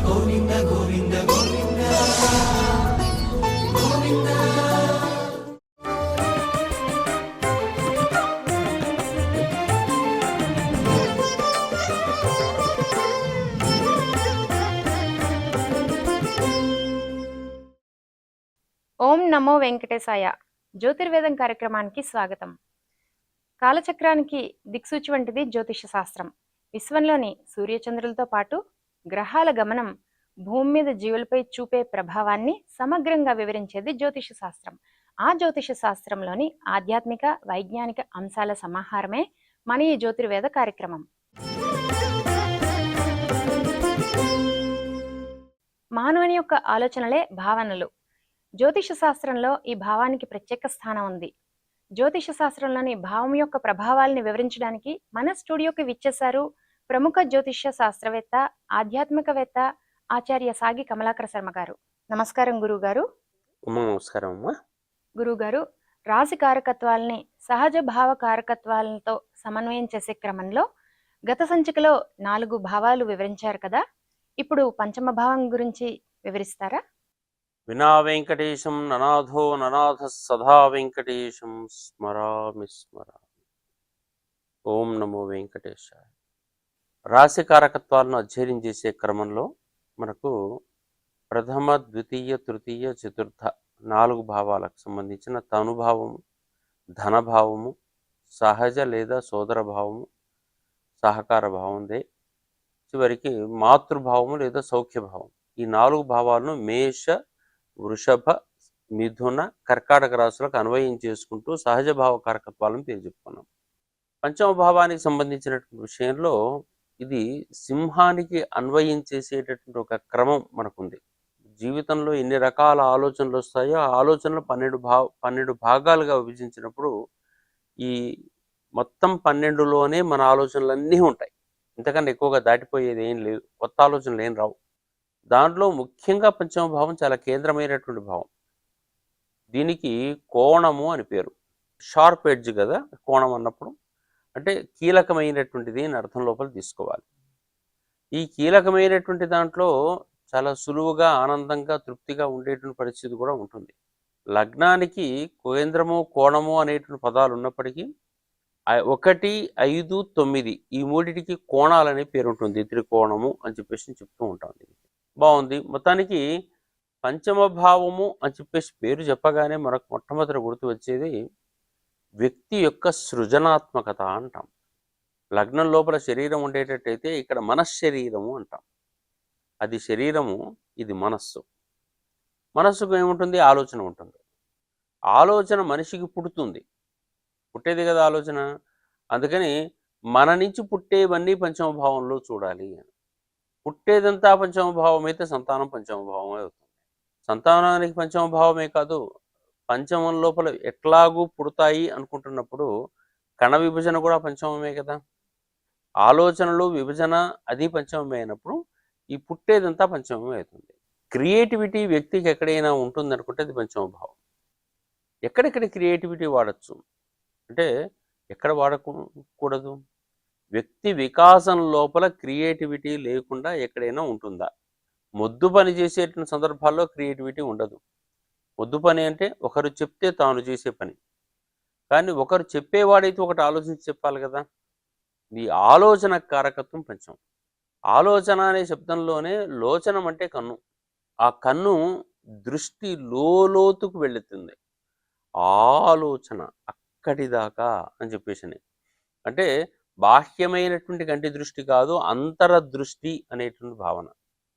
గోవింద గోవింద గోవింద గోవింద. ఓం నమో వెంకటేశాయ. జ్యోతిర్వేదం కార్యక్రమానికి స్వాగతం. కాలచక్రానికి దిక్సూచి వంటిది జ్యోతిష శాస్త్రం. విశ్వంలోని సూర్యచంద్రులతో పాటు గ్రహాల గమనం భూమి మీద జీవులపై చూపే ప్రభావాన్ని సమగ్రంగా వివరించేది జ్యోతిష శాస్త్రం. ఆ జ్యోతిష శాస్త్రంలోని ఆధ్యాత్మిక వైజ్ఞానిక అంశాల సమాహారమే మన ఈ జ్యోతిర్వేద కార్యక్రమం. మానవుని యొక్క ఆలోచనలే భావనలు. జ్యోతిష శాస్త్రంలో ఈ భావానికి ప్రత్యేక స్థానం ఉంది. జ్యోతిష శాస్త్రంలోని భావం యొక్క ప్రభావాల్ని వివరించడానికి మన స్టూడియోకి విచ్చేశారు ప్రముఖ జ్యోతిష శాస్త్రవేత్త, ఆధ్యాత్మికవేత్త ఆచార్య సాగి కమలాకర శర్మ గారు. నమస్కారం గురువు గారు. నమస్కారం అమ్మా. గురువు గారు, రాశి కారకత్వాల్ని సహజ భావ కారకత్వాలతో సమన్వయం చేసే క్రమంలో గత సంచికలో 4 భావాలు వివరించారు కదా, ఇప్పుడు పంచమ భావం గురించి వివరిస్తారా? వినా వెంకటేశం ననాథో ననాథ సదా వెంకటేశం స్మరామి స్మరామి. ఓం నమో వెంకటేశాయ. రాశి కారకత్వాలను అధ్యయనం చేసే క్రమంలో మనకు ప్రథమ, ద్వితీయ, తృతీయ, చతుర్థ 4 భావాలకు సంబంధించిన తనుభావము, ధనభావము, సహజ లేదా సోదర భావము, సహకార భావందే, చివరికి మాతృభావము లేదా సౌఖ్యభావం. ఈ 4 భావాలను మేష, వృషభ, మిథున, కర్కాటక రాశులకు అన్వయం చేసుకుంటూ సహజ భావ కారకత్వాలను పేరు చెప్పుకున్నాం. పంచమ భావానికి సంబంధించినటువంటి విషయంలో ఇది సింహానికి అన్వయం చేసేటటువంటి ఒక క్రమం మనకుంది. జీవితంలో ఎన్ని రకాల ఆలోచనలు వస్తాయో ఆ ఆలోచనలు 12 భాగాలుగా విభజించినప్పుడు ఈ మొత్తం 12లోనే మన ఆలోచనలన్నీ ఉంటాయి. ఇంతకన్నా ఎక్కువగా దాటిపోయేది ఏం లేదు, కొత్త ఆలోచనలు ఏం రావు. దాంట్లో ముఖ్యంగా పంచమ భావం చాలా కేంద్రమైనటువంటి భావం. దీనికి కోణము అని పేరు. షార్ప్ ఎడ్జ్ కదా కోణం అన్నప్పుడు, అంటే కీలకమైనటువంటిది అని అర్థం లోపల తీసుకోవాలి. ఈ కీలకమైనటువంటి దాంట్లో చాలా సులువుగా, ఆనందంగా, తృప్తిగా ఉండేటువంటి పరిస్థితి కూడా ఉంటుంది. లగ్నానికి కేంద్రము, కోణము అనేటువంటి పదాలు ఉన్నప్పటికీ 1, 5, 9 ఈ మూడిటికి కోణాలనే పేరు ఉంటుంది. త్రికోణము అని చెప్పేసి చెప్తూ ఉంటాం. బాగుంది. మొత్తానికి పంచమ భావము అని చెప్పేసి పేరు చెప్పగానే మనకు మొట్టమొదటి గుర్తు వచ్చేది వ్యక్తి యొక్క సృజనాత్మకత అంటాం. లగ్నం లోపల శరీరం ఉండేటట్టయితే ఇక్కడ మనశ్శరీరము అంటాం. అది శరీరము, ఇది మనస్సు. మనస్సుకు ఏముంటుంది? ఆలోచన ఉంటుంది. ఆలోచన మనిషికి పుడుతుంది, పుట్టేది కదా ఆలోచన. అందుకని మన నుంచి పుట్టేవన్నీ పంచమ భావంలో చూడాలి. పుట్టేదంతా పంచమ భావం అయితే సంతానం పంచమ భావమే అవుతుంది. సంతానానికి పంచమ భావమే కాదు, పంచమం లోపల ఎట్లాగూ పుడతాయి అనుకుంటున్నప్పుడు కణ విభజన కూడా పంచమమే కదా. ఆలోచనలు, విభజన అది పంచమమే అయినప్పుడు ఈ పుట్టేదంతా పంచమమే అవుతుంది. క్రియేటివిటీ వ్యక్తికి ఎక్కడైనా ఉంటుంది అనుకుంటే అది పంచమ భావం. ఎక్కడెక్కడ క్రియేటివిటీ వాడచ్చు అంటే ఎక్కడ వాడకూడదు? వ్యక్తి వికాసం లోపల క్రియేటివిటీ లేకుండా ఎక్కడైనా ఉంటుందా? మొద్దు పని చేసేటువంటి సందర్భాల్లో క్రియేటివిటీ ఉండదు. మొద్దు పని అంటే ఒకరు చెప్తే తాను చేసే పని. కానీ ఒకరు చెప్పేవాడైతే ఒకటి ఆలోచించి చెప్పాలి కదా. ఈ ఆలోచన కారకత్వం పంచం. ఆలోచన అనే శబ్దంలోనే లోచనం అంటే కన్ను. ఆ కన్ను దృష్టి లోతుకు వెళుతుంది. ఆలోచన అక్కడి దాకా అని చెప్పేసి, అంటే బాహ్యమైనటువంటి కంటి దృష్టి కాదు, అంతర దృష్టి అనేటువంటి భావన.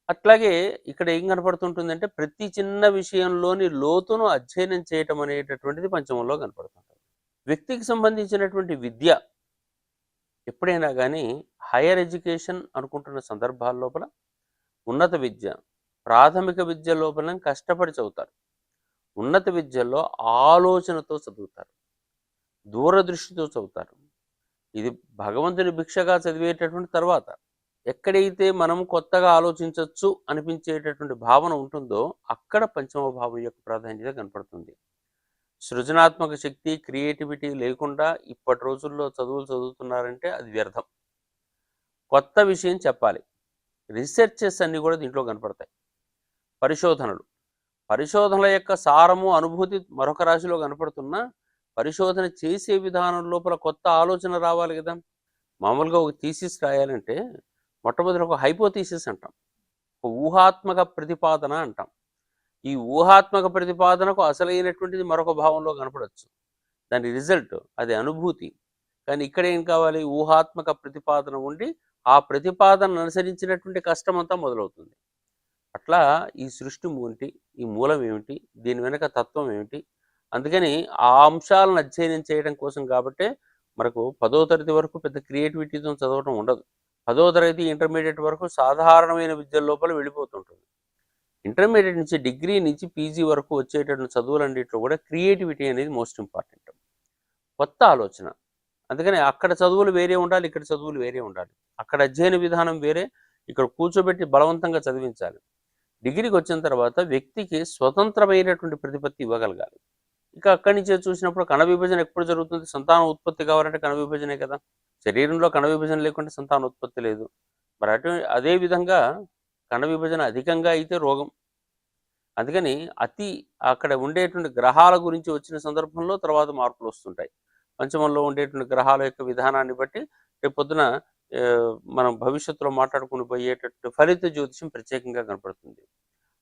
అట్లాగే ఇక్కడ ఏం కనపడుతుంటుందంటే ప్రతి చిన్న విషయంలోని లోతును అధ్యయనం చేయటం అనేటటువంటిది పంచమంలో కనపడుతుంటుంది. వ్యక్తికి సంబంధించినటువంటి విద్య ఎప్పుడైనా కానీ హైయర్ ఎడ్యుకేషన్ అనుకుంటున్న సందర్భాల లోపల ఉన్నత విద్య, ప్రాథమిక విద్య లోపల కష్టపడి చదువుతారు. ఉన్నత విద్యలో ఆలోచనతో చదువుతారు, దూరదృష్టితో చదువుతారు. ఇది భగవంతుని భిక్షగా చదివేటటువంటి తర్వాత ఎక్కడైతే మనం కొత్తగా ఆలోచించవచ్చు అనిపించేటటువంటి భావన ఉంటుందో అక్కడ పంచమ భావం యొక్క ప్రాధాన్యత కనపడుతుంది. సృజనాత్మక శక్తి, క్రియేటివిటీ లేకుండా ఇప్పటి రోజుల్లో చదువుతున్నారంటే అది వ్యర్థం. కొత్త విషయం చెప్పాలి, రీసెర్చెస్ అన్నీ కూడా దీంట్లో కనపడతాయి. పరిశోధనల యొక్క సారము అనుభూతి మరొక రాశిలో కనపడుతున్నా పరిశోధన చేసే విధానం లోపల కొత్త ఆలోచన రావాలి కదా. మామూలుగా ఒక థీసిస్ రాయాలంటే మొట్టమొదటి ఒక హైపోథీసిస్ అంటాం, ఒక ఊహాత్మక ప్రతిపాదన అంటాం. ఈ ఊహాత్మక ప్రతిపాదనకు అసలైనటువంటిది మరొక భావంలో కనపడవచ్చు, దాని రిజల్ట్ అది అనుభూతి. కానీ ఇక్కడ ఏం కావాలి, ఊహాత్మక ప్రతిపాదన ఉండి ఆ ప్రతిపాదనను అనుసరించినటువంటి కష్టం అంతా మొదలవుతుంది. అట్లా ఈ సృష్టి ఏంటి, ఈ మూలం ఏమిటి, దీని వెనక తత్వం ఏమిటి, అందుకని ఆ అంశాలను అధ్యయనం చేయడం కోసం కాబట్టే మనకు 10వ తరగతి వరకు పెద్ద క్రియేటివిటీతో చదవటం ఉండదు. 10వ తరగతి ఇంటర్మీడియట్ వరకు సాధారణమైన విద్యల లోపల వెళ్ళిపోతుంటుంది. ఇంటర్మీడియట్ నుంచి డిగ్రీ నుంచి పీజీ వరకు వచ్చేటటువంటి చదువులన్నింటిలో కూడా క్రియేటివిటీ అనేది మోస్ట్ ఇంపార్టెంట్, కొత్త ఆలోచన. అందుకని అక్కడ చదువులు వేరే ఉండాలి, ఇక్కడ చదువులు వేరే ఉండాలి. అక్కడ అధ్యయన విధానం వేరే, ఇక్కడ కూర్చోబెట్టి బలవంతంగా చదివించాలి. డిగ్రీకి వచ్చిన తర్వాత వ్యక్తికి స్వతంత్రమైనటువంటి ప్రతిపత్తి ఇవ్వగలగాలి. ఇక అక్కడి నుంచే చూసినప్పుడు కణ విభజన ఎప్పుడు జరుగుతుంది, సంతాన ఉత్పత్తి కావాలంటే కణ విభజనే కదా. శరీరంలో కణ విభజన లేకుంటే సంతాన ఉత్పత్తి లేదు. మరి అదే విధంగా కణ విభజన అధికంగా అయితే రోగం. అందుకని అక్కడ ఉండేటువంటి గ్రహాల గురించి వచ్చిన సందర్భంలో తర్వాత మార్పులు వస్తుంటాయి. పంచమంలో ఉండేటువంటి గ్రహాల యొక్క విధానాన్ని బట్టి రేపు పొద్దున మనం భవిష్యత్తులో మాట్లాడుకుని పోయేటట్టు ఫలిత జ్యోతిషం ప్రత్యేకంగా కనపడుతుంది.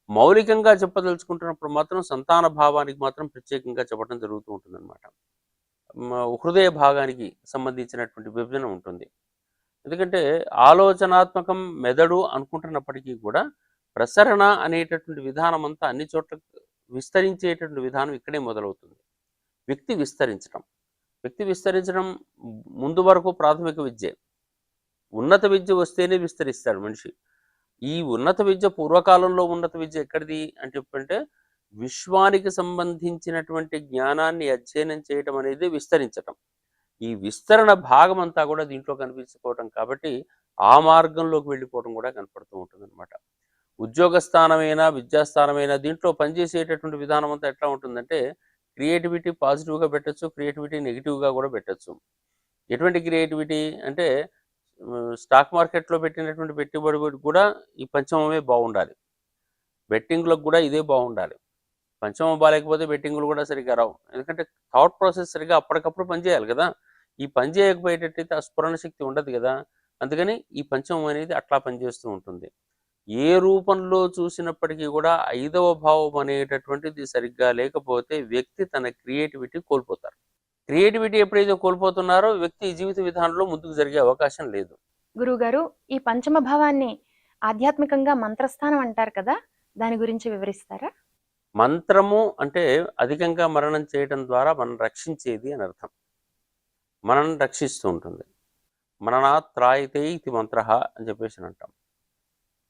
మౌలికంగా చెప్పదలుచుకుంటున్నప్పుడు మాత్రం సంతాన భావానికి మాత్రం ప్రత్యేకంగా చెప్పడం జరుగుతూ ఉంటుందన్నమాట. హృదయ భాగానికి సంబంధించినటువంటి విభజన ఉంటుంది. ఎందుకంటే ఆలోచనాత్మకం మెదడు అనుకుంటున్నప్పటికీ కూడా ప్రసరణ అనేటటువంటి విధానం అంతా అన్ని చోట్ల విస్తరించేటటువంటి విధానం ఇక్కడే మొదలవుతుంది. వ్యక్తి విస్తరించడం ముందు వరకు ప్రాథమిక విద్య, ఉన్నత విద్య వస్తేనే విస్తరిస్తాడు మనిషి. ఈ ఉన్నత విద్య పూర్వకాలంలో ఉన్నత విద్య ఎక్కడిది అని చెప్పంటే విశ్వానికి సంబంధించినటువంటి జ్ఞానాన్ని అధ్యయనం చేయటం అనేది విస్తరించటం. ఈ విస్తరణ భాగం అంతా కూడా దీంట్లో కనిపించుకోవటం కాబట్టి ఆ మార్గంలోకి వెళ్ళిపోవడం కూడా కనపడుతూ ఉంటుంది అనమాట. ఉద్యోగ స్థానమైనా విద్యాస్థానమైనా దీంట్లో పనిచేసేటటువంటి విధానం అంతా ఎట్లా ఉంటుందంటే క్రియేటివిటీ పాజిటివ్గా పెట్టచ్చు, క్రియేటివిటీ నెగిటివ్గా కూడా పెట్టచ్చు. ఎటువంటి క్రియేటివిటీ అంటే స్టాక్ మార్కెట్లో పెట్టినటువంటి పెట్టుబడి కూడా ఈ పంచమమే బాగుండాలి, బెట్టింగ్లకు కూడా ఇదే బాగుండాలి. పంచమం బాగాలేకపోతే బెట్టింగ్లు కూడా సరిగ్గా రావు. ఎందుకంటే థాట్ ప్రాసెస్ సరిగ్గా అప్పటికప్పుడు పనిచేయాలి కదా. ఈ పని చేయకపోయేటట్టయితే ఆ స్ఫురణ శక్తి ఉండదు కదా. అందుకని ఈ పంచమం అనేది అట్లా పనిచేస్తూ ఉంటుంది. ఏ రూపంలో చూసినప్పటికీ కూడా 5వ భావం అనేటటువంటిది సరిగ్గా లేకపోతే వ్యక్తి తన క్రియేటివిటీ కోల్పోతారు. క్రియేటివిటీ ఎప్పుడైతే కోల్పోతున్నారో వ్యక్తి జీవిత విధానంలో ముందుకు జరిగే అవకాశం లేదు. గురువుగారు, ఈ పంచమ భావాన్ని ఆధ్యాత్మికంగా మంత్రస్థానం అంటారు కదా, దాని గురించి వివరిస్తారా? మంత్రము అంటే అధికంగా మరణం చేయడం ద్వారా మనం రక్షించేది అని అర్థం. మనం రక్షిస్తూ ఉంటుంది. మరణాత్ త్రాయతే ఇది మంత్ర అని చెప్పేసి అంటాం.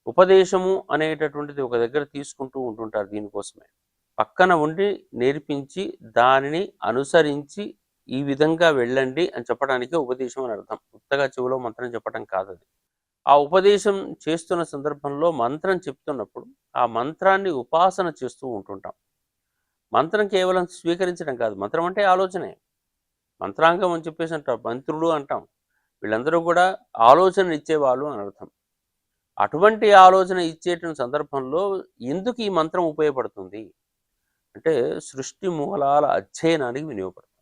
ఉపదేశము అనేటటువంటిది ఒక దగ్గర తీసుకుంటూ ఉంటుంటారు. దీనికోసమే పక్కన ఉండి నేర్పించి దానిని అనుసరించి ఈ విధంగా వెళ్ళండి అని చెప్పడానికి ఉపదేశం అని అర్థం. కొత్తగా చెవిలో మంత్రం చెప్పడం కాదు అది. ఆ ఉపదేశం చేస్తున్న సందర్భంలో మంత్రం చెప్తున్నప్పుడు ఆ మంత్రాన్ని ఉపాసన చేస్తూ ఉంటుంటాం. మంత్రం కేవలం స్వీకరించడం కాదు, మంత్రం అంటే ఆలోచనే. మంత్రాంగం అని చెప్పేసి అంటాం, మంత్రులు అంటాం. వీళ్ళందరూ కూడా ఆలోచన ఇచ్చేవాళ్ళు అని అర్థం. అటువంటి ఆలోచన ఇచ్చేటువంటి సందర్భంలో ఎందుకు ఈ మంత్రం ఉపయోగపడుతుంది అంటే సృష్టి మూలాల అధ్యయనానికి వినియోగపడుతుంది.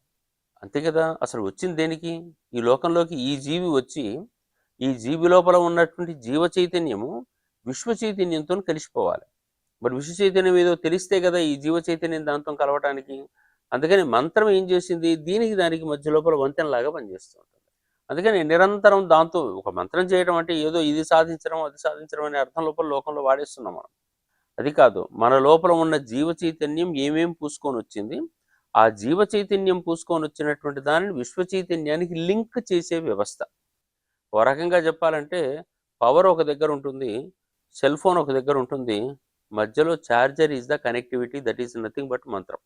అంతే కదా. అసలు వచ్చింది దేనికి? ఈ లోకంలోకి ఈ జీవి వచ్చి ఈ జీవి లోపల ఉన్నటువంటి జీవ చైతన్యము విశ్వ చైతన్యంతో కలిసిపోవాలి. మరి విశ్వ చైతన్యం ఏదో తెలిస్తే కదా ఈ జీవ చైతన్యం దాంతో కలవటానికి. అందుకని మంత్రం ఏం చేసింది, దానికి మధ్య లోపల వంతెనలాగా పనిచేస్తూ ఉంటుంది. అందుకని నిరంతరం దాంతో ఒక మంత్రం చేయడం అంటే ఏదో ఇది సాధించడం అది సాధించడం అనే అర్థం లోకంలో వాడేస్తున్నాం మనం. అది కాదు, మన లోపల ఉన్న జీవ చైతన్యం ఏమేం పూసుకొని వచ్చింది, ఆ జీవ చైతన్యం పూసుకొని వచ్చినటువంటి దానిని విశ్వ చైతన్యానికి లింక్ చేసే వ్యవస్థ. ఒక రకంగా చెప్పాలంటే పవర్ ఒక దగ్గర ఉంటుంది, సెల్ ఫోన్ ఒక దగ్గర ఉంటుంది, మధ్యలో charger is the connectivity, that is nothing but మంత్రం.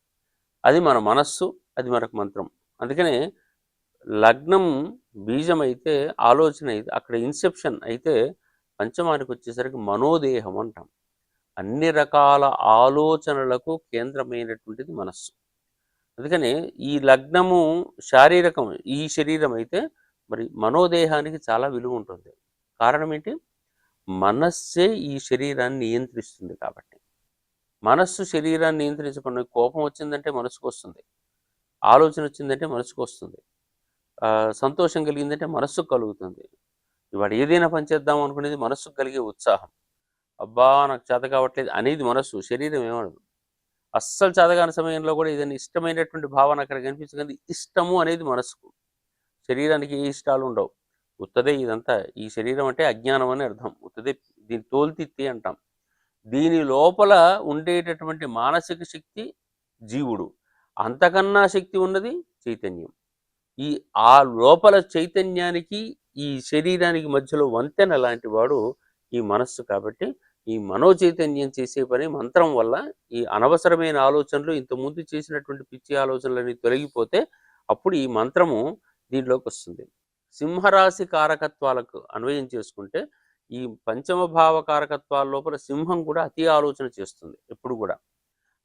అది మన మనస్సు, అది మనకు మంత్రం. అందుకనే లగ్నం బీజం అయితే ఆలోచన అయితే అక్కడ ఇన్సెప్షన్ అయితే పంచమానికి వచ్చేసరికి మనోదేహం అంటాం. అన్ని రకాల ఆలోచనలకు కేంద్రమైనటువంటిది మనస్సు. అందుకని ఈ లగ్నము శారీరకం, ఈ శరీరం అయితే మరి మనోదేహానికి చాలా విలువ ఉంటుంది. కారణం ఏంటి? మనస్సే ఈ శరీరాన్ని నియంత్రిస్తుంది కాబట్టి. మనస్సు శరీరాన్ని నియంత్రించకుండా కోపం వచ్చిందంటే మనసుకు వస్తుంది, ఆలోచన వచ్చిందంటే మనసుకు వస్తుంది, సంతోషం కలిగిందంటే మనస్సుకు కలుగుతుంది. ఇవాడు ఏదైనా పని చేద్దాం అనుకునేది మనస్సుకు కలిగే ఉత్సాహం. అబ్బా నాకు చేత కావట్లేదు అనేది మనస్సు, శరీరం ఏమనదు. అస్సలు చేతగాని సమయంలో కూడా ఏదైనా ఇష్టమైనటువంటి భావన అక్కడ కనిపించగలిగి ఇష్టము అనేది మనసుకు. శరీరానికి ఏ ఇష్టాలు ఉండవు. ఉత్తదే ఇదంతా. ఈ శరీరం అంటే అజ్ఞానం అని అర్థం. ఉత్తదే దీని తోలుతిత్తి అంటాం. దీని లోపల ఉండేటటువంటి మానసిక శక్తి జీవుడు. అంతకన్నా శక్తి ఉన్నది చైతన్యం. ఆ లోపల చైతన్యానికి ఈ శరీరానికి మధ్యలో వంతెన లాంటి వాడు ఈ మనస్సు. కాబట్టి ఈ మనోచైతన్యం చేసే పని మంత్రం వల్ల ఈ అనవసరమైన ఆలోచనలు, ఇంతకుముందు చేసినటువంటి పిచ్చి ఆలోచనలన్నీ తొలగిపోతే అప్పుడు ఈ మంత్రము దీంట్లోకి వస్తుంది. సింహరాశి కారకత్వాలకు అన్వయం చేసుకుంటే ఈ పంచమ భావ కారకత్వాల లోపల సింహం కూడా అతి ఆలోచన చేస్తుంది. ఎప్పుడు కూడా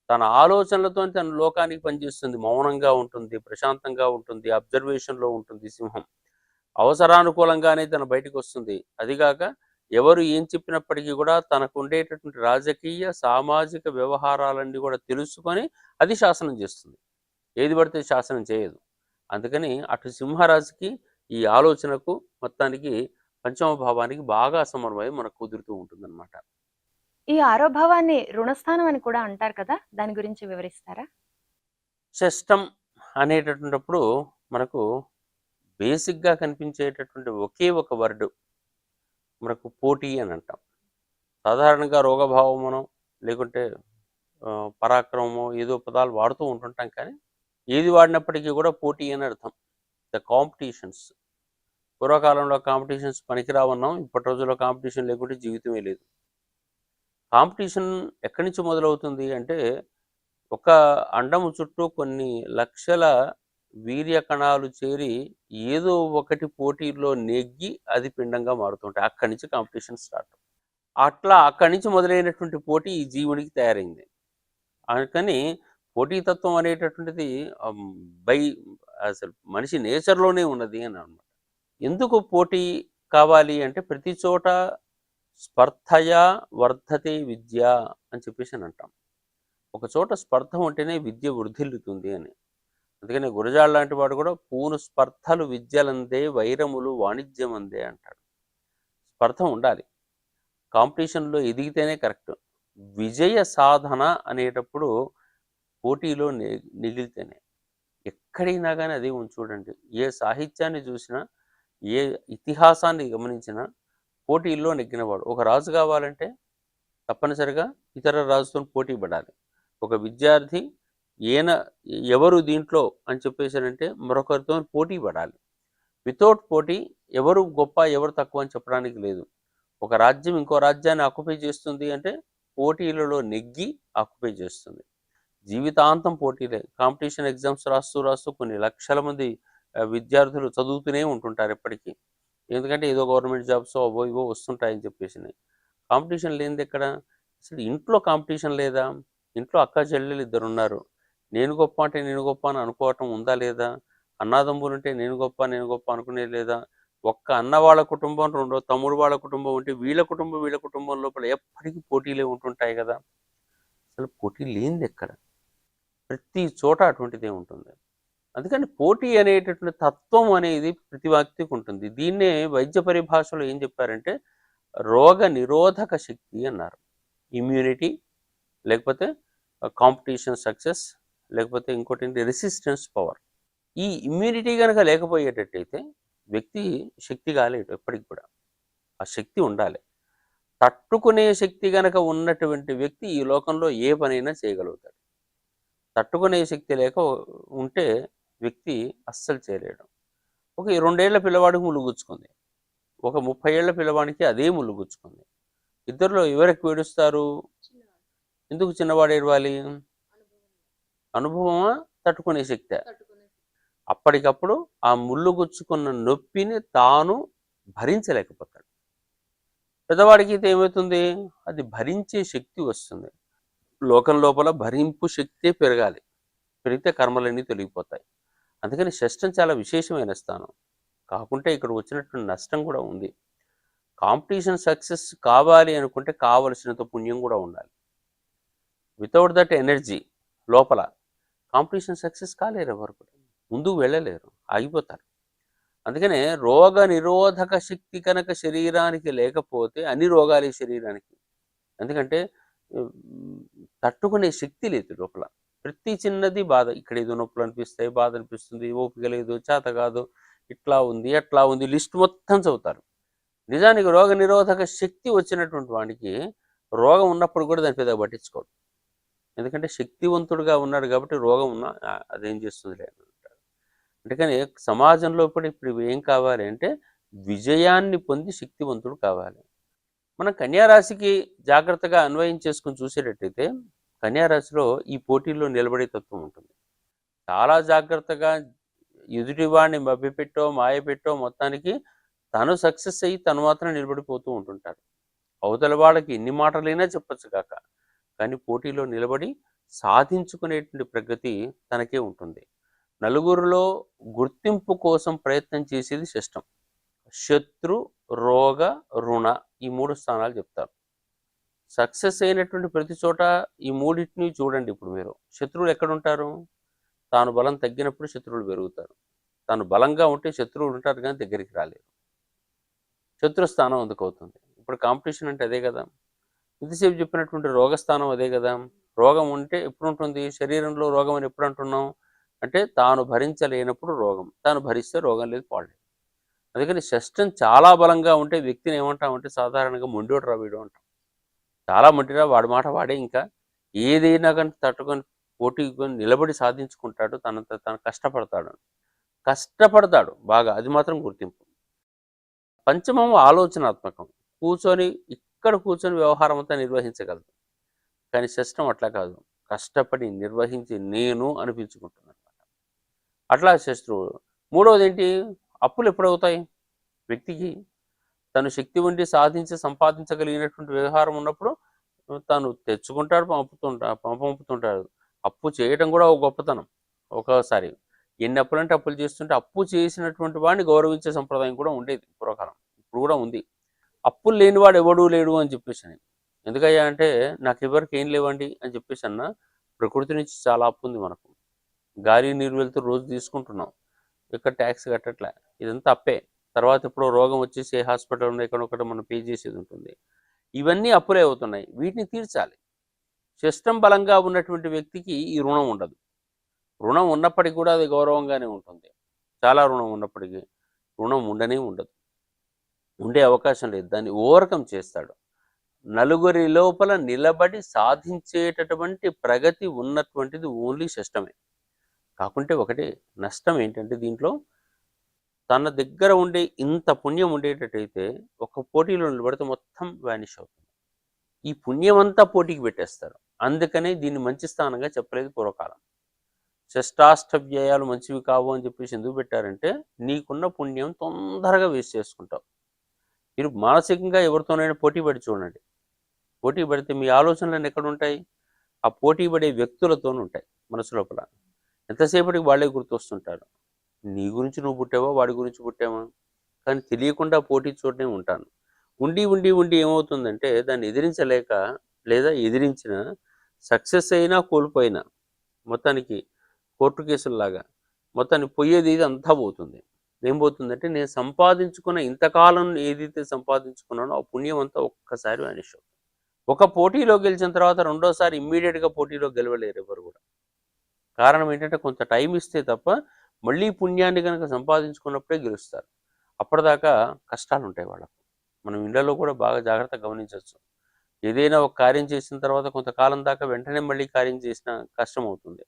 తన ఆలోచనలతో తన లోకానికి పనిచేస్తుంది. మౌనంగా ఉంటుంది, ప్రశాంతంగా ఉంటుంది, అబ్జర్వేషన్లో ఉంటుంది సింహం. అవసరానుకూలంగానే తన బయటకు వస్తుంది. అదిగాక ఎవరు ఏం చెప్పినప్పటికీ కూడా తనకు ఉండేటటువంటి రాజకీయ సామాజిక వ్యవహారాలన్నీ కూడా తెలుసుకొని అది శాసనం చేస్తుంది. ఏది పడితే శాసనం చేయదు. అందుకని అటు సింహరాశికి ఈ ఆలోచనకు మొత్తానికి పంచమ భావానికి బాగా సమన్వయం మనకు కుదురుతూ ఉంటుందన్నమాట. ఈ ఆరో భావాన్ని రుణస్థానం అని కూడా అంటారు కదా, దాని గురించి వివరిస్తారా? షష్టం అనేటటువంటిప్పుడు మనకు బేసిక్గా కనిపించేటటువంటి ఒకే ఒక వర్డ్ మనకు పోటీ అని అంటాం. సాధారణంగా రోగభావమనో లేకుంటే పరాక్రమమో ఏదో పదాలు వాడుతూ ఉంటుంటాం. కానీ ఏది వాడినప్పటికీ కూడా పోటీ అని అర్థం. The competitions. పూర్వకాలంలో కాంపిటీషన్స్ పనికిరావన్నాం. ఇప్పటి రోజుల్లో కాంపిటీషన్ లేకుంటే జీవితమే లేదు. కాంపిటీషన్ ఎక్కడి నుంచి మొదలవుతుంది అంటే, ఒక అండము చుట్టూ కొన్ని లక్షల వీర్య కణాలు చేరి ఏదో ఒకటి పోటీల్లో నెగ్గి అది పిండంగా మారుతుంటాయి. అక్కడి నుంచి కాంపిటీషన్ స్టార్ట్. అట్లా అక్కడి నుంచి మొదలైనటువంటి పోటీ ఈ జీవునికి తయారైంది. అందుకని పోటీతత్వం అనేటటువంటిది అసలు మనిషి నేచర్లోనే ఉన్నది అని అన్నమాట. ఎందుకు పోటీ కావాలి అంటే, ప్రతి చోట స్పర్ధయా వర్ధతే విద్య అని చెప్పేసి అని అంటాం. ఒక చోట స్పర్ధ ఉంటేనే విద్య వృద్ధిల్లుతుంది అని. అందుకని గురజాడ లాంటి వాడు కూడా పూను స్పర్ధలు విద్యలందే వైరములు వాణిజ్యమందే అంటాడు. స్పర్ధ ఉండాలి, కాంపిటీషన్లో ఎదిగితేనే కరెక్ట్. విజయ సాధన అనేటప్పుడు పోటీలో నిగిలితేనే. ఎక్కడైనా కానీ అదే చూడండి, ఏ సాహిత్యాన్ని చూసినా, ఏ ఇతిహాసాన్ని గమనించినా పోటీల్లో నెగ్గినవాడు. ఒక రాజు కావాలంటే తప్పనిసరిగా ఇతర రాజుతో పోటీ పడాలి. ఒక విద్యార్థి ఎవరు దీంట్లో అని చెప్పేసారంటే మరొకరితో పోటీ పడాలి. వితౌట్ పోటీ ఎవరు గొప్ప ఎవరు తక్కువ అని చెప్పడానికి లేదు. ఒక రాజ్యం ఇంకో రాజ్యాన్ని ఆక్యుపై చేస్తుంది అంటే పోటీలలో నెగ్గి ఆక్యుపై చేస్తుంది. జీవితాంతం పోటీలే. కాంపిటీషన్ ఎగ్జామ్స్ రాస్తూ కొన్ని లక్షల మంది విద్యార్థులు చదువుతూనే ఉంటుంటారు ఎప్పటికీ. ఎందుకంటే ఏదో గవర్నమెంట్ జాబ్స్ అవో ఇవో వస్తుంటాయని చెప్పేసి. కాంపిటీషన్ లేనిది ఎక్కడ? అసలు ఇంట్లో కాంపిటీషన్ లేదా? ఇంట్లో అక్క చెల్లెలు ఇద్దరు ఉన్నారు. నేను గొప్ప అంటే నేను గొప్ప అని అనుకోవటం ఉందా లేదా? అన్నాదమ్ములు ఉంటే నేను గొప్ప అనుకునేది లేదా? ఒక్క అన్న వాళ్ళ కుటుంబం, రెండో తమ్ముడు వాళ్ళ కుటుంబం ఉంటే వీళ్ళ కుటుంబం లోపల ఎప్పటికీ పోటీలే ఉంటుంటాయి కదా. అసలు పోటీ లేనిది ఎక్కడ? ప్రతి చోట అటువంటిదే ఉంటుంది. అందుకని పోటీ అనేటటువంటి తత్వం అనేది ప్రతి వ్యక్తికి ఉంటుంది. దీన్నే వైద్య పరిభాషలో ఏం చెప్పారంటే రోగ నిరోధక శక్తి అన్నారు. ఇమ్యూనిటీ, లేకపోతే కాంపిటీషన్ సక్సెస్, లేకపోతే ఇంకోటి రెసిస్టెన్స్ పవర్. ఈ ఇమ్యూనిటీ కనుక లేకపోయేటట్టయితే వ్యక్తి శక్తి కాలేడు. ఎప్పటికి కూడా ఆ శక్తి ఉండాలి. తట్టుకునే శక్తి కనుక ఉన్నటువంటి వ్యక్తి ఈ లోకంలో ఏ పనైనా చేయగలుగుతాడు. తట్టుకునే శక్తి లేక ఉంటే వ్యక్తి అస్సలు చేయలేడు. ఒక 2 ఏళ్ల పిల్లవాడికి ముళ్ళుగుచ్చుకుంది, ఒక 30 ఏళ్ల పిల్లవాడికి అదే ముళ్ళుగుచ్చుకుంది. ఇద్దరిలో ఎవరు ఎక్కువ ఏడుస్తారు? ఎందుకు చిన్నవాడు ఏడవాలి? అనుభవమా, తట్టుకునే శక్తి? అప్పటికప్పుడు ఆ ముళ్ళు గుచ్చుకున్న నొప్పిని తాను భరించలేకపోతాడు. పెద్దవాడికి అయితే ఏమవుతుంది? అది భరించే శక్తి వస్తుంది. లోకం లోపల భరింపు శక్తే పెరగాలి. పెరిగితే కర్మలన్నీ తొలగిపోతాయి. అందుకని షష్టం చాలా విశేషమైన స్థానం. కాకుంటే ఇక్కడ వచ్చినటువంటి నష్టం కూడా ఉంది. కాంపిటీషన్ సక్సెస్ కావాలి అనుకుంటే కావలసినంత పుణ్యం కూడా ఉండాలి. వితౌట్ దట్ ఎనర్జీ లోపల కాంపిటీషన్ సక్సెస్ కాలేరు, ఎవరు కూడా ముందుకు వెళ్ళలేరు, ఆగిపోతారు. అందుకనే రోగ నిరోధక శక్తి కనుక శరీరానికి లేకపోతే అన్ని రోగాలు శరీరానికి. ఎందుకంటే తట్టుకునే శక్తి లేదు లోపల. ప్రతి చిన్నది బాధ, ఇక్కడ ఏదో నొప్పులు అనిపిస్తాయి, బాధ అనిపిస్తుంది, ఓపిక లేదు, చేత కాదు, ఇట్లా ఉంది అట్లా ఉంది, లిస్ట్ మొత్తం చదువుతారు. నిజానికి రోగ నిరోధక శక్తి వచ్చినటువంటి వాడికి రోగం ఉన్నప్పుడు కూడా దాని పెద్దగా పట్టించుకోడు. ఎందుకంటే శక్తివంతుడుగా ఉన్నాడు కాబట్టి రోగం ఉన్నా అదేం చేస్తుంది లేదు అంటాడు. అందుకని సమాజంలో ఇప్పుడు ఏం కావాలి అంటే విజయాన్ని పొంది శక్తివంతుడు కావాలి. మనం కన్యారాశికి జాగ్రత్తగా అన్వయం చేసుకుని చూసేటట్టయితే కన్యారాశిలో ఈ పోటీల్లో నిలబడే తత్వం ఉంటుంది. చాలా జాగ్రత్తగా ఎదుటివాడిని మభ్యపెట్టో మాయపెట్టో మొత్తానికి తను సక్సెస్ అయ్యి తను మాత్రం నిలబడిపోతూ ఉంటుంటారు. అవతల వాళ్ళకి ఎన్ని మాటలైనా చెప్పచ్చు కాక, కానీ పోటీలో నిలబడి సాధించుకునేటువంటి ప్రగతి తనకే ఉంటుంది. నలుగురిలో గుర్తింపు కోసం ప్రయత్నం చేసేది షష్టం. శత్రు, రోగ, రుణ ఈ 3 స్థానాలు చెప్తారు. సక్సెస్ అయినటువంటి ప్రతి చోట ఈ మూడింటిని చూడండి. ఇప్పుడు మీరు శత్రువులు ఎక్కడుంటారు? తాను బలం తగ్గినప్పుడు శత్రువులు పెరుగుతారు. తాను బలంగా ఉంటే శత్రువులు ఉంటారు కానీ దగ్గరికి రాలేరు. శత్రుస్థానం అందుకవుతుంది. ఇప్పుడు కాంపిటీషన్ అంటే అదే కదా. ఇంతసేపు చెప్పినటువంటి రోగస్థానం అదే కదా. రోగం ఉంటే ఎప్పుడు ఉంటుంది? శరీరంలో రోగం అని ఎప్పుడు అంటున్నాం అంటే తాను భరించలేనప్పుడు రోగం, తాను భరిస్తే రోగం లేదు, పాడలేదు. అందుకని షష్టం చాలా బలంగా ఉంటే వ్యక్తిని ఏమంటామంటే సాధారణంగా మొండోడు రావీడు అంటాం. చాలా మొండిరా, వాడి మాట వాడే, ఇంకా ఏదైనా కానీ తట్టుకొని పోటీ నిలబడి సాధించుకుంటాడు, తను కష్టపడతాడు బాగా, అది మాత్రం గుర్తింపు. పంచమం ఆలోచనాత్మకం, ఇక్కడ కూర్చొని వ్యవహారం అంతా నిర్వహించగలదు. కానీ షష్టం అట్లా కాదు, కష్టపడి నిర్వహించి నేను అనిపించుకుంటున్నాను అనమాట. అట్లా శత్రువు. మూడవది ఏంటి? అప్పులు ఎప్పుడవుతాయి? వ్యక్తికి తను శక్తి ఉండి సాధించి సంపాదించగలిగినటువంటి వ్యవహారం ఉన్నప్పుడు తను తెచ్చుకుంటాడు, పంపుతుంటాడు. అప్పు చేయడం కూడా ఒక గొప్పతనం. ఒక్కోసారి ఎన్ని అప్పులంటే అప్పులు చేస్తుంటే అప్పు చేసినటువంటి వాడిని గౌరవించే సంప్రదాయం కూడా ఉండేది పూర్వకాలం, ఇప్పుడు కూడా ఉంది. అప్పులు లేనివాడు ఎవడూ లేడు అని చెప్పేసి అని. ఎందుకయ్యా అంటే నాకు ఎవరికి ఏం లేవండి అని చెప్పేసి అన్న, ప్రకృతి నుంచి చాలా అప్పు ఉంది మనకు. గాలి నీరు వెళ్తూ రోజు తీసుకుంటున్నాం, ఇక్కడ ట్యాక్స్ కట్టట్లే, ఇదంతా అప్పే. తర్వాత ఇప్పుడు రోగం వచ్చేసి ఏ హాస్పిటల్ ఉన్న ఎక్కడొక్కడ మనం పే చేసేది ఉంటుంది. ఇవన్నీ అప్పులే అవుతున్నాయి, వీటిని తీర్చాలి. షష్టం బలంగా ఉన్నటువంటి వ్యక్తికి ఈ రుణం ఉండదు. రుణం ఉన్నప్పటికీ కూడా అది గౌరవంగానే ఉంటుంది. చాలా రుణం ఉన్నప్పటికీ రుణం ఉండదు, ఉండే అవకాశం లేదు. దాన్ని ఓవర్కమ్ చేస్తాడు. నలుగురి లోపల నిలబడి సాధించేటటువంటి ప్రగతి ఉన్నటువంటిది ఓన్లీ షష్టమే. కాకుంటే ఒకటే నష్టం ఏంటంటే దీంట్లో తన దగ్గర ఉండే ఇంత పుణ్యం ఉండేటట్టయితే ఒక పోటీలో నిలబడితే మొత్తం వానిష్ అవుతుంది. ఈ పుణ్యం అంతా పోటీకి పెట్టేస్తారు. అందుకనే దీన్ని మంచి స్థానంగా చెప్పలేదు పూర్వకాలం. షష్టాష్టవ్యయాలు మంచివి కావు అని చెప్పేసి ఎందుకు పెట్టారంటే నీకున్న పుణ్యం తొందరగా వేస్ట్ చేసుకుంటావు. మీరు మానసికంగా ఎవరితోనైనా పోటీ పడి చూడండి. పోటీ పడితే మీ ఆలోచనలు ఎక్కడ ఉంటాయి? ఆ పోటీ పడే వ్యక్తులతో ఉంటాయి మనసు లోపల. ఎంతసేపటికి వాళ్ళే గుర్తొస్తుంటారు. నీ గురించి నువ్వు పుట్టావా, వాడి గురించి పుట్టావా, కానీ తెలియకుండా పోటీ చూడనే ఉంటాను. ఉండి ఏమవుతుందంటే దాన్ని ఎదిరించలేక, లేదా ఎదిరించిన సక్సెస్ అయినా కోల్పోయినా మొత్తానికి కోర్టు కేసుల్లాగా మొత్తానికి పోయేది ఇది అంతా పోతుంది. ఏం పోతుందంటే నేను సంపాదించుకున్న ఇంతకాలం ఏదైతే సంపాదించుకున్నానో ఆ పుణ్యం అంతా ఒక్కసారి వానిష్ అవుతుంది. ఒక పోటీలో గెలిచిన తర్వాత రెండోసారి ఇమ్మీడియట్గా పోటీలో గెలవలేరు ఎవరు కూడా. కారణం ఏంటంటే కొంత టైం ఇస్తే తప్ప మళ్ళీ పుణ్యాన్ని కనుక సంపాదించుకున్నప్పుడే గెలుస్తారు. అప్పటిదాకా కష్టాలు ఉంటాయి వాళ్ళకు. మనం ఇళ్లలో కూడా బాగా జాగ్రత్తగా గమనించవచ్చు. ఏదైనా ఒక కార్యం చేసిన తర్వాత కొంతకాలం దాకా వెంటనే మళ్ళీ కార్యం చేసిన కష్టం అవుతుంది.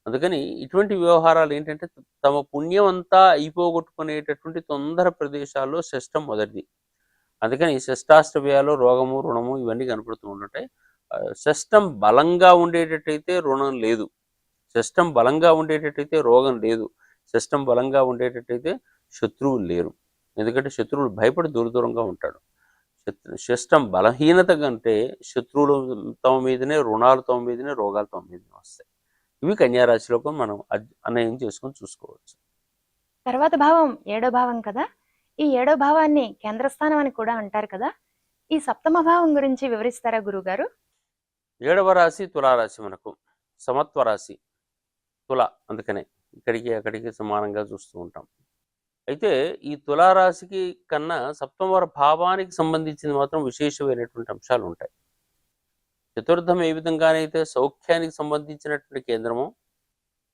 అందుకని ఇటువంటి వ్యవహారాలు ఏంటంటే తమ పుణ్యం అంతా అయిపోగొట్టుకునేటటువంటి తొందర ప్రదేశాల్లో షష్టం మొదటిది. అందుకని షష్టాష్టవ్యాలు రోగము, రుణము ఇవన్నీ కనపడుతూ ఉంటాయి. షష్టం బలంగా ఉండేటట్టయితే రుణం లేదు, షష్టం బలంగా ఉండేటట్టయితే రోగం లేదు, షష్టం బలంగా ఉండేటట్టయితే శత్రువులు లేరు. ఎందుకంటే శత్రువులు భయపడి దూరంగా ఉంటాడు. షష్టం బలహీనత కంటే శత్రువులు తమ మీదనే, రుణాలు తమ మీదనే, రోగాలు తమ మీదనే వస్తాయి. ఇవి కన్యారాశిలో మనం అన్వయం చేసుకొని చూసుకోవచ్చు. తర్వాత భావం 7వ భావం కదా. ఈ 7వ భావాన్ని కేంద్రస్థానం అని కూడా అంటారు కదా. ఈ సప్తమ భావం గురించి వివరిస్తారా గురుగారు? 7వ రాశి తులారాశి, మనకు సమత్వ రాశి తుల, అందుకనే ఇక్కడికి అక్కడికి సమానంగా చూస్తూ ఉంటాం. అయితే ఈ తులారాశికి కన్నా సప్తమ భావానికి సంబంధించిన మాత్రం విశేషమైనటువంటి అంశాలు ఉంటాయి. చతుర్థం ఏ విధంగానైతే సౌఖ్యానికి సంబంధించినటువంటి కేంద్రము,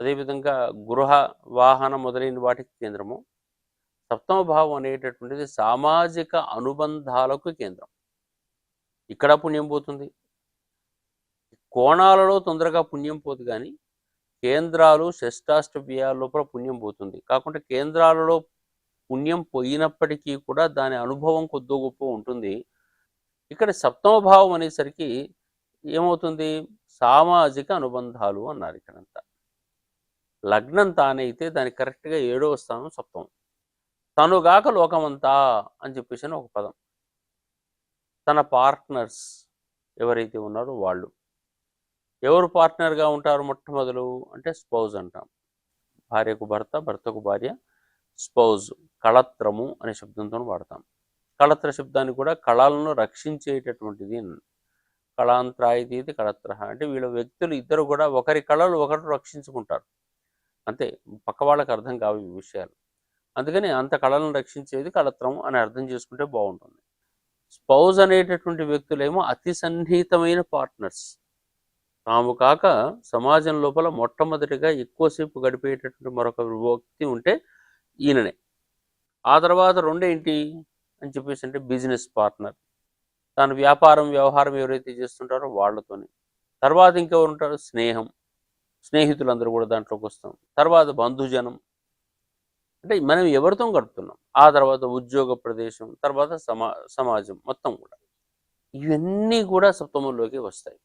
అదేవిధంగా గృహ వాహన మొదలైన వాటికి కేంద్రము, సప్తమ భావం అనేటటువంటిది సామాజిక అనుబంధాలకు కేంద్రం. ఇక్కడ పుణ్యం పోతుంది, కోణాలలో తొందరగా పుణ్యం పోదు, కానీ కేంద్రాలు షష్టాష్టవ్యాల లోపల పుణ్యం పోతుంది. కాకుండా కేంద్రాలలో పుణ్యం పోయినప్పటికీ కూడా దాని అనుభవం కొద్దో గొప్ప ఉంటుంది. ఇక్కడ సప్తమ భావం అనేసరికి ఏమవుతుంది, సామాజిక అనుబంధాలు అన్నారు ఇక్కడంతా. లగ్నం తానైతే దానికి కరెక్ట్గా 7వ స్థానం సప్తమం. తనుగాక లోకమంతా అని చెప్పేసి ఒక పదం. తన పార్ట్నర్స్ ఎవరైతే ఉన్నారో వాళ్ళు, ఎవరు పార్ట్నర్గా ఉంటారు మొట్టమొదలు అంటే స్పౌజ్ అంటాం. భార్యకు భర్త, భర్తకు భార్య, స్పౌజ్. కళత్రము అనే శబ్దంతో వాడతాం. కళత్ర శబ్దాన్ని కూడా కళలను రక్షించేటటువంటిది. కళాంత్రాయితీతి కళత్ర అంటే వీళ్ళ వ్యక్తులు ఇద్దరు కూడా ఒకరి కళలు ఒకరు రక్షించుకుంటారు, అంతే. పక్క వాళ్ళకి అర్థం కావు ఈ విషయాలు. అందుకని అంత కళలను రక్షించేది కళత్రం అని అర్థం చేసుకుంటే బాగుంటుంది. స్పౌజ్ అనేటటువంటి వ్యక్తులేమో అతి సన్నిహితమైన పార్ట్నర్స్. తాము కాక సమాజం లోపల మొట్టమొదటిగా ఎక్కువసేపు గడిపేటటువంటి మరొక వ్యక్తి ఉంటే ఈయననే. ఆ తర్వాత రెండేంటి అని చెప్పేసి అంటే బిజినెస్ పార్ట్నర్, తాను వ్యాపారం వ్యవహారం ఎవరైతే చేస్తుంటారో వాళ్ళతోని. తర్వాత ఇంకెవరు ఉంటారు, స్నేహం, స్నేహితులందరూ కూడా దాంట్లోకి వస్తాం. తర్వాత బంధుజనం, అంటే మనం ఎవరితో గడుపుతున్నాం. ఆ తర్వాత ఉద్యోగ ప్రదేశం, తర్వాత సమాజం మొత్తం కూడా. ఇవన్నీ కూడా సప్తమంలోకి వస్తాయి.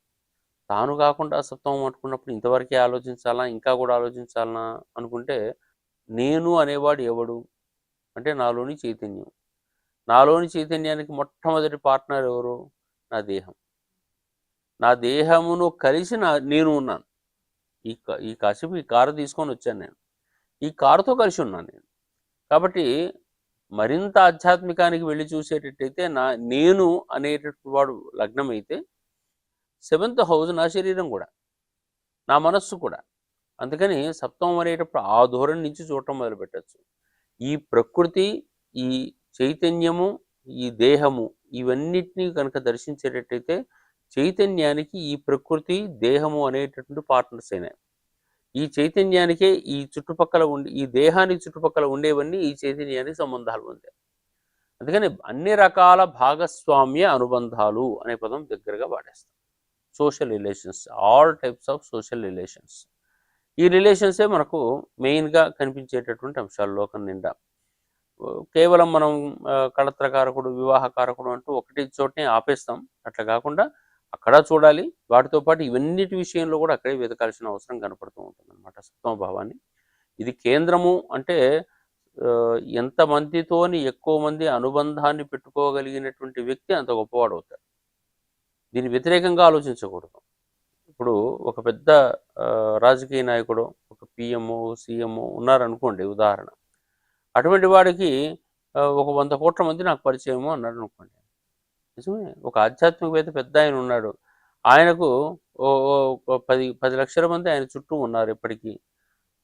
తాను కాకుండా సప్తమం అనుకున్నప్పుడు ఇంతవరకే ఆలోచించాలా, ఇంకా కూడా ఆలోచించాలనా అనుకుంటే, నేను అనేవాడు ఎవడు అంటే నాలోని చైతన్యం. నాలోని చైతన్యానికి మొట్టమొదటి పార్ట్నర్ ఎవరు, నా దేహం. నా దేహమును కలిసి నేను ఉన్నాను. ఈ కాసేపు ఈ కారు తీసుకొని వచ్చాను నేను, ఈ కారుతో కలిసి ఉన్నాను నేను. కాబట్టి మరింత ఆధ్యాత్మికానికి వెళ్ళి చూసేటట్టయితే నేను అనేటటువంటి వాడు లగ్నం అయితే 7th హౌస్ నా శరీరం కూడా, నా మనస్సు కూడా. అందుకని సప్తమం అనేటప్పుడు ఆ ధోరణి నుంచి చూడటం మొదలు పెట్టచ్చు. ఈ ప్రకృతి, ఈ చైతన్యము, ఈ దేహము, ఇవన్నిటినీ కనుక దర్శించేటట్టయితే చైతన్యానికి ఈ ప్రకృతి దేహము అనేటటువంటి పార్ట్నర్స్ అయినాయి. ఈ చైతన్యానికే ఈ చుట్టుపక్కల ఈ దేహానికి చుట్టుపక్కల ఉండేవన్నీ ఈ చైతన్యానికి సంబంధాలు ఉంటాయి. అందుకని అన్ని రకాల భాగస్వామ్య అనుబంధాలు అనే పదం దగ్గరగా వాడేస్తాం. Social relations, all types of social relations. ఈ రిలేషన్సే మనకు మెయిన్గా కనిపించేటటువంటి అంశాలు లోకం నిండా. కేవలం మనం కళత్రకారకుడు, వివాహకారకుడు అంటూ ఒకటి చోటనే ఆపేస్తాం. అట్లా కాకుండా అక్కడ చూడాలి. వాటితో పాటు ఇవన్నిటి విషయంలో కూడా అక్కడే వెతకాల్సిన అవసరం కనపడుతూ ఉంటుంది అనమాట సప్తమ భావాన్ని. ఇది కేంద్రము అంటే ఎంతమందితోని ఎక్కువ మంది అనుబంధాన్ని పెట్టుకోగలిగినటువంటి వ్యక్తి అంత గొప్పవాడు అవుతాడు. దీని వ్యతిరేకంగా ఆలోచించకూడదు. ఇప్పుడు ఒక పెద్ద రాజకీయ నాయకుడు, ఒక పిఎంఓ, సిఎంఓ ఉన్నారనుకోండి ఉదాహరణ. అటువంటి వాడికి ఒక 100 కోట్ల మంది నాకు పరిచయము అన్నాడు అనుకోండి. నిజమే, ఒక ఆధ్యాత్మికవేత్త పెద్ద ఆయన ఉన్నాడు, ఆయనకు 10 లక్షల మంది ఆయన చుట్టూ ఉన్నారు ఎప్పటికీ.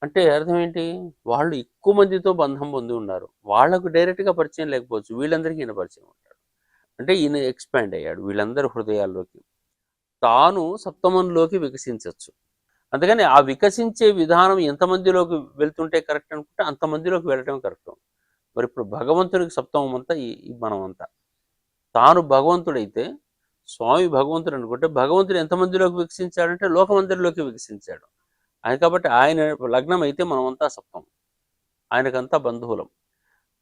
అంటే అర్థం ఏంటి, వాళ్ళు ఎక్కువ మందితో బంధం పొంది ఉన్నారు. వాళ్లకు డైరెక్ట్గా పరిచయం లేకపోవచ్చు, వీళ్ళందరికీ ఈయన పరిచయం ఉంటాడు. అంటే ఈయన ఎక్స్పాండ్ అయ్యాడు వీళ్ళందరి హృదయాల్లోకి. తాను సప్తమంలోకి వికసించవచ్చు. అందుకని ఆ వికసించే విధానం ఎంతమందిలోకి వెళ్తుంటే కరెక్ట్ అనుకుంటే అంతమందిలోకి వెళ్ళటం కరెక్ట్. మరి ఇప్పుడు భగవంతుడికి సప్తమం అంతా మనం అంతా. తాను భగవంతుడైతే, స్వామి భగవంతుడు అనుకుంటే భగవంతుడు ఎంతమందిలోకి వికసించాడంటే లోకమందరిలోకి వికసించాడు ఆయన. కాబట్టి ఆయన లగ్నం అయితే మనమంతా సప్తమం, ఆయనకంతా బంధువులం.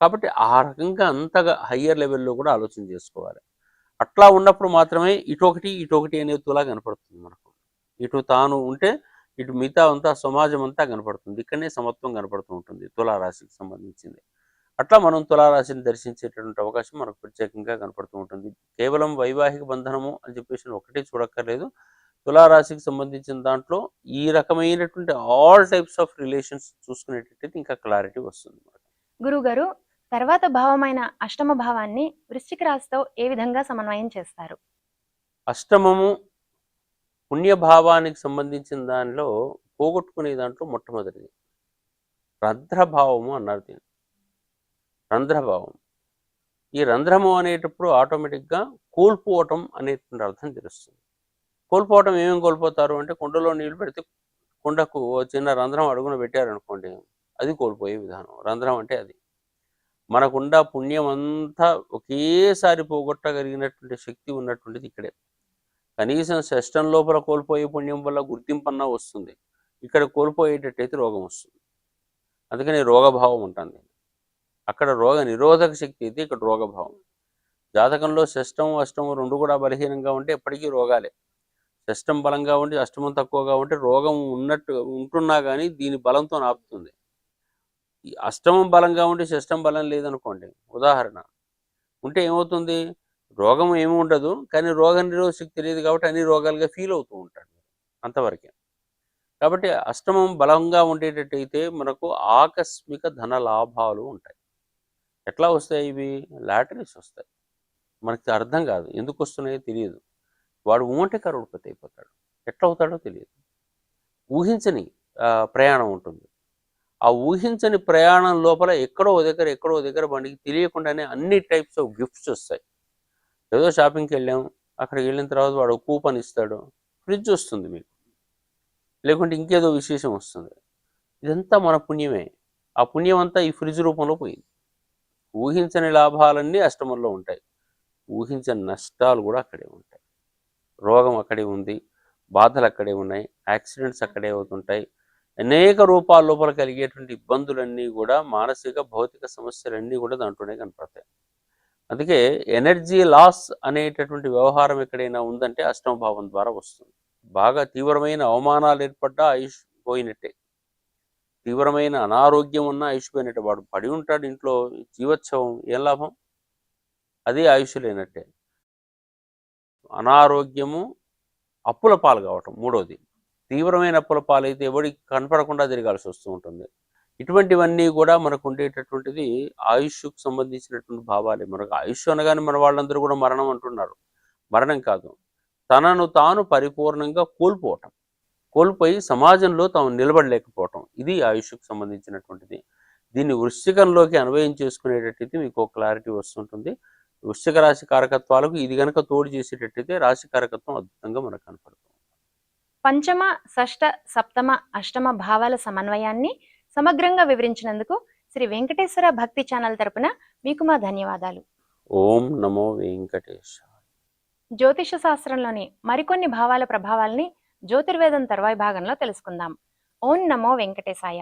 కాబట్టి ఆ రకంగా అంతగా హయ్యర్ లెవెల్లో కూడా ఆలోచన చేసుకోవాలి. అట్లా ఉన్నప్పుడు మాత్రమే ఇటొకటి అనే తులా కనపడుతుంది మనకు. ఇటు తాను ఉంటే ఇటు మిగతా అంతా సమాజం అంతా కనపడుతుంది. ఇక్కడనే సమత్వం కనపడుతూ ఉంటుంది తులారాశికి సంబంధించింది. అట్లా మనం తులారాశిని దర్శించేటటువంటి అవకాశం మనకు ప్రత్యేకంగా కనపడుతూ ఉంటుంది. కేవలం వైవాహిక బంధనము అని చెప్పేసి ఒకటే చూడక్కర్లేదు. తులారాశికి సంబంధించిన దాంట్లో ఈ రకమైనటువంటి ఆల్ టైప్స్ ఆఫ్ రిలేషన్స్ చూసుకునేటట్టయితే ఇంకా క్లారిటీ వస్తుంది. గురుగారు, తర్వాత భావమైన అష్టమ భావాన్ని వృశ్చిక రాశితో ఏ విధంగా సమన్వయం చేస్తారు? అష్టమము పుణ్యభావానికి సంబంధించిన దానిలో పోగొట్టుకునే దాంట్లో మొట్టమొదటిది రంధ్రభావము అన్నారు దీన్ని. రంధ్రభావం. ఈ రంధ్రము అనేటప్పుడు ఆటోమేటిక్గా కోల్పోవటం అనేటువంటి అర్థం తెలుస్తుంది. కోల్పోవటం ఏమేమి కోల్పోతారు అంటే, కుండలో నీళ్లు పెడితే కుండకు ఓ చిన్న రంధ్రం అడుగున పెట్టారనుకోండి, అది కోల్పోయే విధానం. రంధ్రం అంటే అది. మనకుండా పుణ్యం అంతా ఒకేసారి పోగొట్టగలిగినటువంటి శక్తి ఉన్నటువంటిది ఇక్కడే. కనీసం షష్టం లోపల కోల్పోయే పుణ్యం వల్ల గుర్తింపన్నా వస్తుంది. ఇక్కడ కోల్పోయేటట్టయితే రోగం వస్తుంది. అందుకని రోగభావం ఉంటుంది. అక్కడ రోగ నిరోధక శక్తి అయితే ఇక్కడ రోగభావం. జాతకంలో షష్టం అష్టం రెండు కూడా బలహీనంగా ఉంటే ఎప్పటికీ రోగాలే. షష్టం బలంగా ఉండి అష్టమం తక్కువగా ఉంటే రోగం ఉన్నట్టు ఉంటున్నా కానీ దీని బలంతో ఆపుతుంది. ఈ అష్టమం బలంగా ఉండి షష్టం బలం లేదనుకోండి, ఉదాహరణ ఉంటే ఏమవుతుంది, రోగం ఏమి ఉండదు కానీ రోగ నిరోధక శక్తి తెలియదు కాబట్టి అన్ని రోగాలుగా ఫీల్ అవుతూ ఉంటాడు, అంతవరకే. కాబట్టి అష్టమం బలంగా ఉండేటట్టయితే మనకు ఆకస్మిక ధన లాభాలు ఉంటాయి. ఎట్లా వస్తాయి ఇవి? లాటరీస్ వస్తాయి. మనకి అర్థం కాదు, ఎందుకు వస్తున్నాయో తెలియదు. వాడు ఊంటే కరోడ్పతి అయిపోతాడు. ఎట్లా అవుతాడో తెలియదు. ఊహించని ప్రయాణం ఉంటుంది. ఆ ఊహించని ప్రయాణం లోపల ఎక్కడో దగ్గర బండికి తెలియకుండానే అన్ని టైప్స్ ఆఫ్ గిఫ్ట్స్ వస్తాయి. ఏదో షాపింగ్కి వెళ్ళాం, అక్కడికి వెళ్ళిన తర్వాత వాడు కూపన్ ఇస్తాడు, ఫ్రిడ్జ్ వస్తుంది మీకు, లేకుంటే ఇంకేదో విశేషం వస్తుంది. ఇదంతా మన పుణ్యమే. ఆ పుణ్యం అంతా ఈ ఫ్రిడ్జ్ రూపంలో పోయింది. ఊహించని లాభాలన్నీ అష్టమంలో ఉంటాయి, ఊహించని నష్టాలు కూడా అక్కడే ఉంటాయి. రోగం అక్కడే ఉంది, బాధలు అక్కడే ఉన్నాయి, యాక్సిడెంట్స్ అక్కడే అవుతుంటాయి. అనేక రూపాల లోపల కలిగేటువంటి ఇబ్బందులన్నీ కూడా, మానసిక భౌతిక సమస్యలన్నీ కూడా దాంట్లోనే కనపడతాయి. అందుకే ఎనర్జీ లాస్ అనేటటువంటి వ్యవహారం ఎక్కడైనా ఉందంటే అష్టమ భావం ద్వారా వస్తుంది. బాగా తీవ్రమైన అవమానాలు ఏర్పడ్డా ఆయుష్ పోయినట్టే, తీవ్రమైన అనారోగ్యం ఉన్నా ఆయుష్ పోయినట్టే. వాడు పడి ఉంటాడు ఇంట్లో జీవోత్సవం, ఏం లాభం? అది ఆయుష్ లేనట్టే. అనారోగ్యము, అప్పుల పాలు కావటం మూడోది. తీవ్రమైన అప్పుల పాలైతే ఎవరికి కనపడకుండా తిరగాల్సి వస్తూ ఉంటుంది. ఇటువంటివన్నీ కూడా మనకు ఉండేటటువంటిది ఆయుష్కు సంబంధించినటువంటి భావాలే. మనకు ఆయుష్ అనగానే మన వాళ్ళందరూ కూడా మరణం అంటున్నారు. మరణం కాదు, తనను తాను పరిపూర్ణంగా కోల్పోయి సమాజంలో తాను నిలబడలేకపోవటం, ఇది ఆయుష్కు సంబంధించినటువంటిది. దీన్ని వృశ్చికంలోకి అన్వయం చేసుకునేటట్టయితే మీకు క్లారిటీ వస్తుంటుంది. వృశ్చిక రాశి కారకత్వాలకు ఇది కనుక తోడు చేసేటట్టయితే రాశి కారకత్వం అద్భుతంగా మనకు కనపడుతుంది. పంచమ, షష్ఠ, సప్తమ, అష్టమ భావాల సమన్వయాన్ని సమగ్రంగా వివరించినందుకు శ్రీ వెంకటేశ్వర భక్తి ఛానల్ తరపున మీకు మా ధన్యవాదాలు. ఓం నమో వెంకటేశాయ. జ్యోతిష శాస్త్రంలోని మరికొన్ని భావాల ప్రభావాల్ని జ్యోతిర్వేదం తర్వాయి భాగంలో తెలుసుకుందాం. ఓం నమో వెంకటేశాయ.